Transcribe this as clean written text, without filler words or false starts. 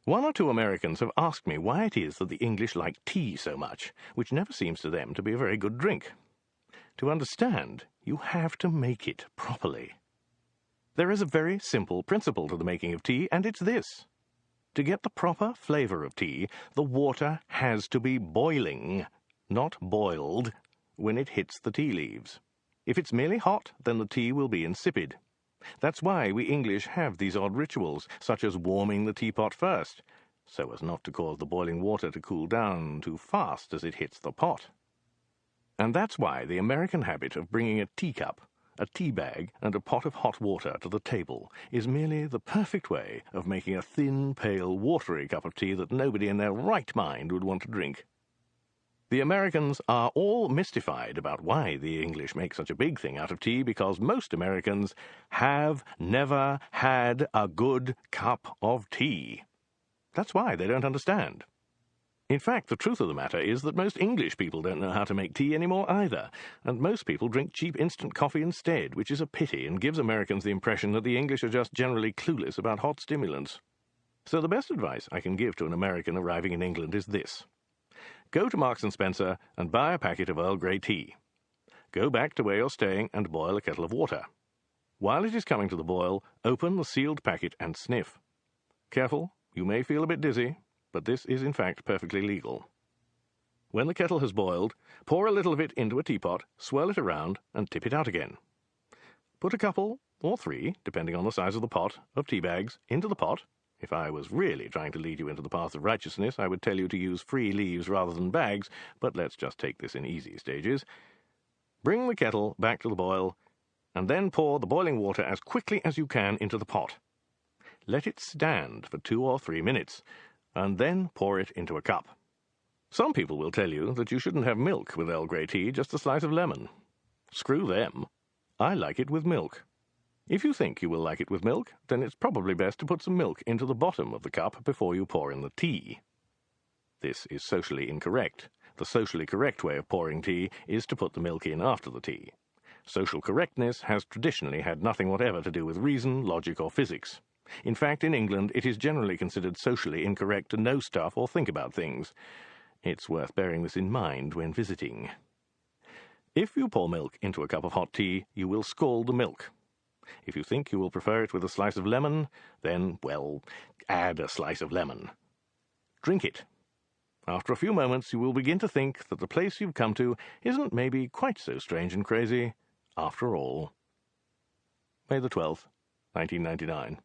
One or two Americans have asked me why it is that the English like tea so much, which never seems to them to be a very good drink. To understand, you have to make it properly. There is a very simple principle to the making of tea, and it's this. To get the proper flavor of tea, the water has to be boiling, not boiled, when it hits the tea leaves. If it's merely hot, then the tea will be insipid. That's why we English have these odd rituals, such as warming the teapot first, so as not to cause the boiling water to cool down too fast as it hits the pot. And that's why the American habit of bringing a teacup, a tea bag, and a pot of hot water to the table is merely the perfect way of making a thin, pale, watery cup of tea that nobody in their right mind would want to drink. The Americans are all mystified about why the English make such a big thing out of tea, because most Americans have never had a good cup of tea. That's why they don't understand. In fact, the truth of the matter is that most English people don't know how to make tea anymore either, and most people drink cheap instant coffee instead, which is a pity and gives Americans the impression that the English are just generally clueless about hot stimulants. So the best advice I can give to an American arriving in England is this. Go to Marks & Spencer and buy a packet of Earl Grey tea. Go back to where you're staying and boil a kettle of water. While it is coming to the boil, open the sealed packet and sniff. Careful, you may feel a bit dizzy, but this is in fact perfectly legal. When the kettle has boiled, pour a little of it into a teapot, swirl it around, and tip it out again. Put a couple, or 3, depending on the size of the pot, of tea bags into the pot. If I was really trying to lead you into the path of righteousness, I would tell you to use free leaves rather than bags, but let's just take this in easy stages. Bring the kettle back to the boil, and then pour the boiling water as quickly as you can into the pot. Let it stand for 2 or 3 minutes, and then pour it into a cup. Some people will tell you that you shouldn't have milk with Earl Grey tea, just a slice of lemon. Screw them. I like it with milk. If you think you will like it with milk, then it's probably best to put some milk into the bottom of the cup before you pour in the tea. This is socially incorrect. The socially correct way of pouring tea is to put the milk in after the tea. Social correctness has traditionally had nothing whatever to do with reason, logic, or physics. In fact, in England, it is generally considered socially incorrect to know stuff or think about things. It's worth bearing this in mind when visiting. If you pour milk into a cup of hot tea, you will scald the milk. If you think you will prefer it with a slice of lemon, then, well, add a slice of lemon. Drink it. After a few moments, you will begin to think that the place you've come to isn't maybe quite so strange and crazy after all. May the 12th, 1999.